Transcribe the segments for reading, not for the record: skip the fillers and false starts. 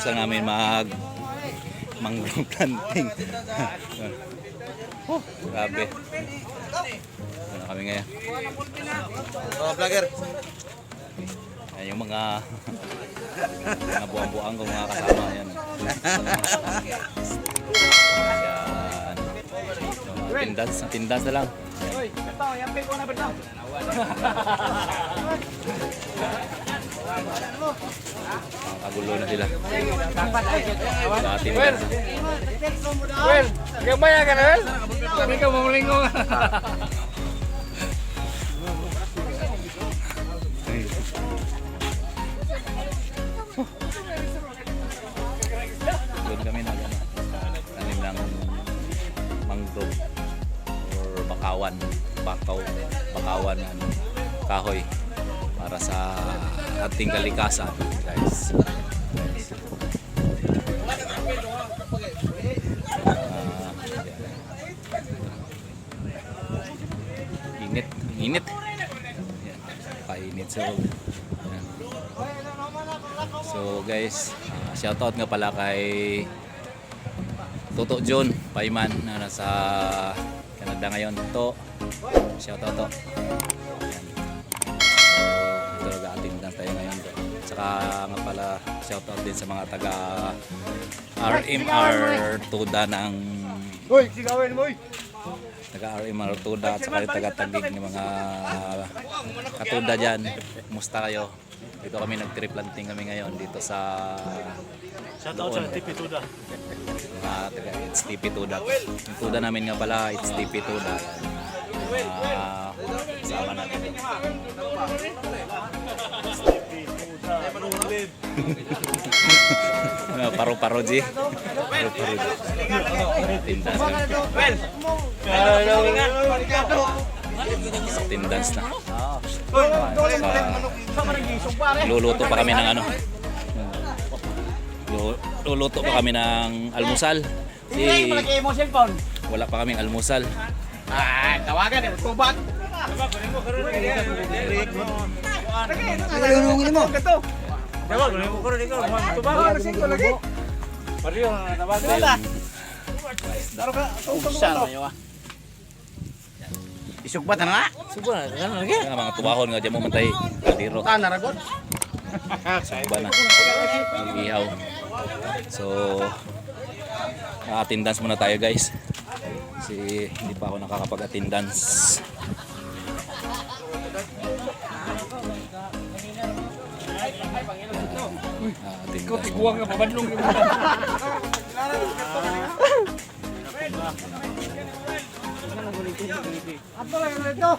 lang namin mangrove planting. Oh, grabe. Ano kami ngayon? Oh, vlogger. Ayan yung mga buang-buang kong mga kasama yan. Ayan. Tindas na lang. Kagulo na sila. Tindas. Well, gabaya ka na, Well? Hindi ka mamulingo. Doon kami tanim ng mangrove or bakawan kahoy para sa ating kalikasan, guys. Init. Yan, kainit so guys, shoutout nga pala kay Toto John Paiman na nasa Canada ngayon. Shoutout to. Yan. So, ito nag-attendance tayo ngayon to. Saka nga pala shoutout din sa mga taga RMR Tuda ng taga RMR Tuda at saka yung taga-tagig ng mga katuda dyan. Kumusta kayo? Dito kami nag-tree planting kami ngayon dito sa Shoutout sa TP Tuda. Taga It's TP Tuda. Yung tuda namin nga pala, It's TP Tuda. Sama natin. Paro-paro G. Tindas na. Tindas na. Luluto pa kami ng ano. Luluto pa kami ng almusal. Wala pa kaming almusal. Tawagan eh, tubag. Nalulungin mo. Tawag, mo ko rin ikaw. Tubag, ko lagi. Pariyo, tawagan. Daro ka, usal ayo ah. Isugbat na. Subuhan kan lagi. Mga tubahon nga dyan mo mantay. Kaldiro. Tanar agad. Ba na. Ihaw. So, attendance muna tayo guys. Kasi hindi pa ako nakakapag-attendance. Ikaw tiguang nga pabadlong.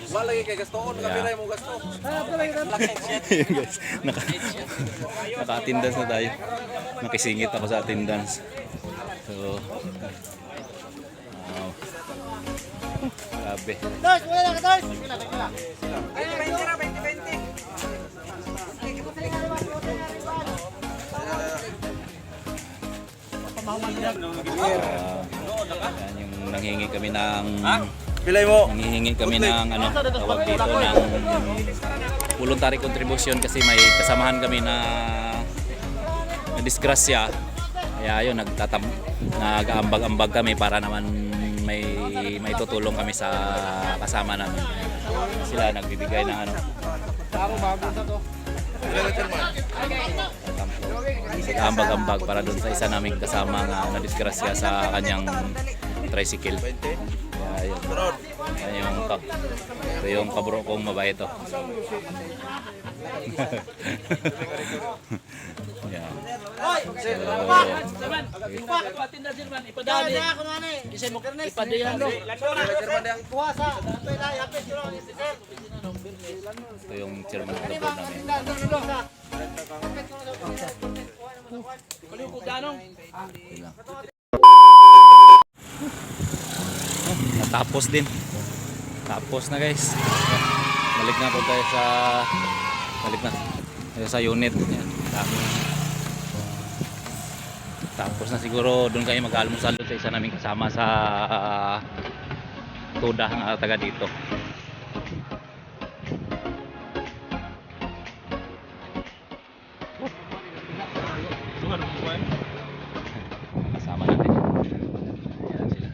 Walagi kay gastoon, kabiray mo gasto. Guys, naka-attendance na tayo. Nakisingit ako sa attendance. So, wow. Grabe. Yan yung nanghingi kami ng Pilay mo. Nanghihingi kami ng ano, tawag dito ng voluntary contribution kasi may kasamahan kami na disgrasya. Kaya yun, nag-aambag-ambag kami para naman may tutulong kami sa kasama namin. Sila nagbibigay ng ano. Ambag-ambag para doon sa isa naming kasama na nadisgrasya sa kanyang tricycle. Kaya yun. Yan ito yung kabro kong mabait to. Yan. Ito yung chairman of the board namin. Natapos din. Tapos na guys. Balik na po tayo sa unit. Yan. Tapos na siguro doon kayo mag-almusal sa isa naming kasama sa Tuda na taga dito. Kasama natin. Ayan sila.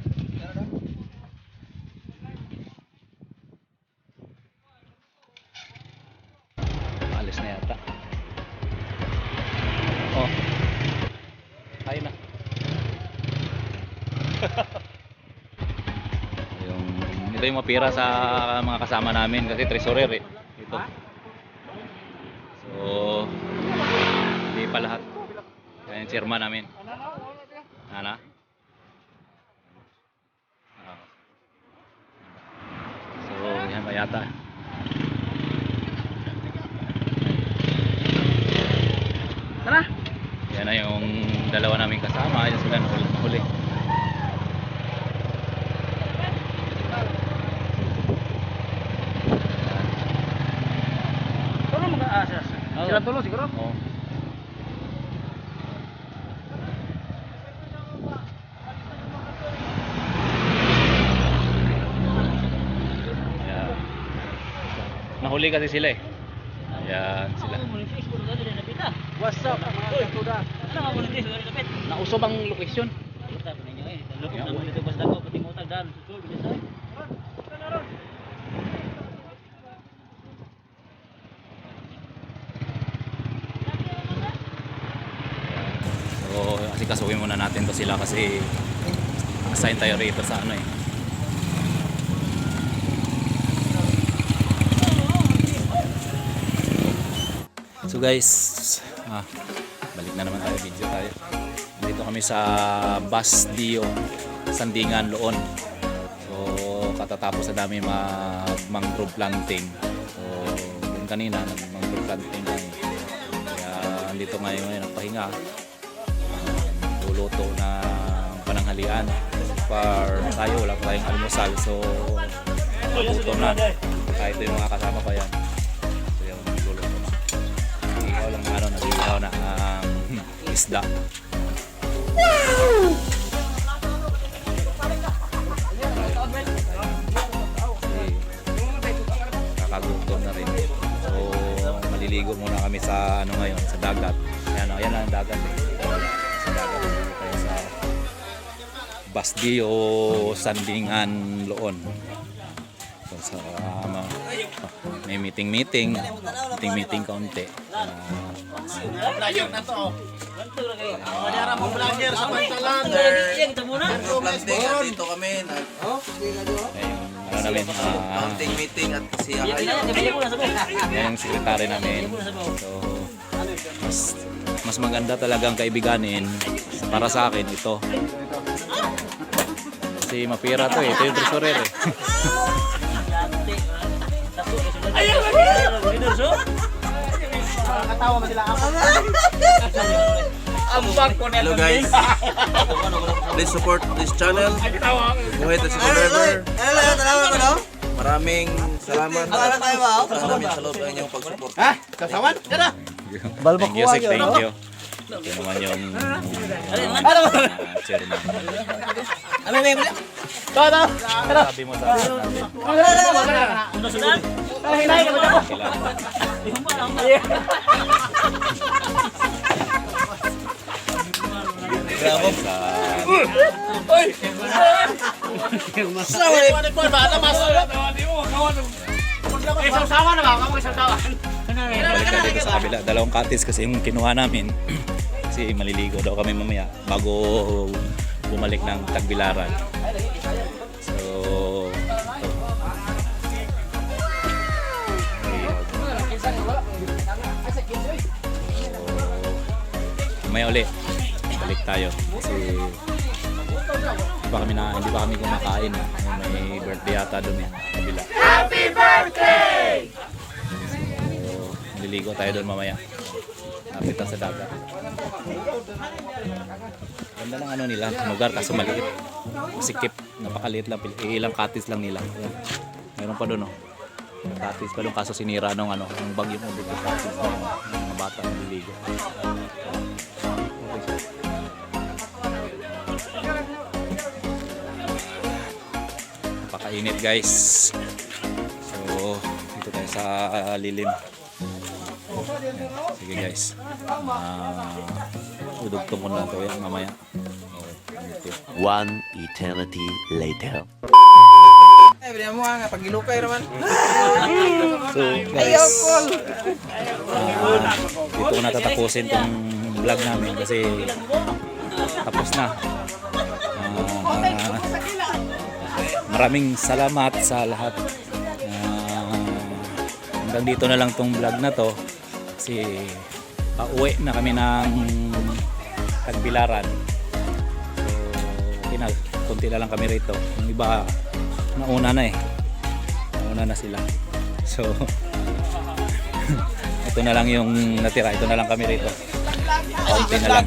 Alis na yata. Oh. Ayun na. Ito yung mapira sa mga kasama namin kasi treasurer eh. Ito. So, hindi pa lahat. Yan yung chairman namin. Ana? So, yan ba yata? Tara! Yan na yung dalawa naming kasama. Yan sila nahuli. Sila tulo siguro. Oh. Ayan. Nahuli kasi sila eh. Ayan sila. What's up mga katuda? Nausob ang location. So, asikasuhin muna natin to sila kasi assign tayo rito sa ano eh. So guys, balik na naman tayo, video tayo. Dito kami sa Bus Dio, Sandingan, Loon. So, katatapos na dami mangrove planting. So, yung kanina, mangrove planting kami. Kaya, andito ngayon, nagpahinga. Luluto na pananghalian. Tayo, wala pa tayong almusal. So, nagutom na. Kahit yung mga kasama pa yan. So, yung luluto na. Nag-ihaw lang na nag-ihaw na ang isda. Kakagutom na rin. So, maliligo muna kami sa ano ngayon, sa dagat. Ayan ang dagat eh. Sa dagat tayo sa Bus Dio, Sandingan, Loon. So, may meeting kaunti. Layok na to. Madara mo vlogger sa Pantalan. Planting at dito kami. Ano namin, Planting meeting at kasiyahan. yan yung sekretary namin. So, mas maganda talagang kaibiganin para sa akin ito. Kasi mapira to eh. Ito yung treasurer eh. Hello guys. Please support this channel. Buhay to si Forever. Maraming salamat. Sana namin sa loob ng inyong pagsuporta. Kasawan? Tara! Thank you, Sik. Thank you. Ito naman yung chairman. Ano na yung Tara! Sabi mo sa akin natin. Balik na dito sa kabila. Dalawang katis kasi yung kinuha namin. Kasi maliligo daw kami mamaya bago bumalik ng Tagbilaran. So, ito. Mamaya uli. Balik tayo. Kasi hindi pa kami kumakain. May birthday yata doon eh. Kabila. Happy birthday! So, maliligo tayo doon mamaya. Lapit na sa dagat. Ganda ng ano nila, lugar kaso maliit. Sikip, napakaliit lang. Ilang katis lang nila. Ayan. Meron pa doon, oh. Katis pa doon kaso sinira nung ano, ng bagyo mo dito. Katis na yung mga bata ng liligo. Napakainit guys. So, dito tayo sa lilim. Sige guys. Udugtong ko na ito yan mamaya. One eternity later. Ay, bigyan mo nga, pag gilukay naman. So guys, dito ko natatapusin tong vlog namin kasi tapos na. Maraming salamat sa lahat. Hanggang dito na lang tong vlog na to kasi pauwi na kami ng Tagbilaran. So konti na lang kami rito. Yung iba nauna na eh. Nauna na sila. So ito na lang yung natira. Ito na lang kami rito. Konti na lang.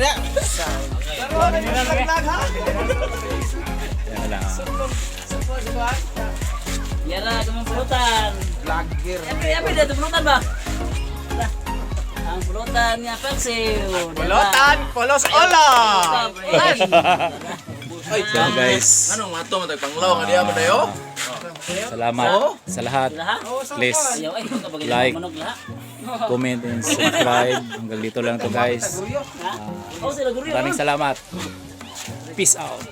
Yan na lang. Yara, kumang pulutan. Vlogger. Apa dia tu pulutan ba? Ang pulutan niya Pelsiw. Pulutan, polos ola. So guys, Anong mato matag panglaw nga diya dayo? salamat sa lahat. Please Ayaw ay kapag like, manog laha. comment, and subscribe. Hanggang dito lang to guys. Oh, sila guri. Maraming salamat. Peace out.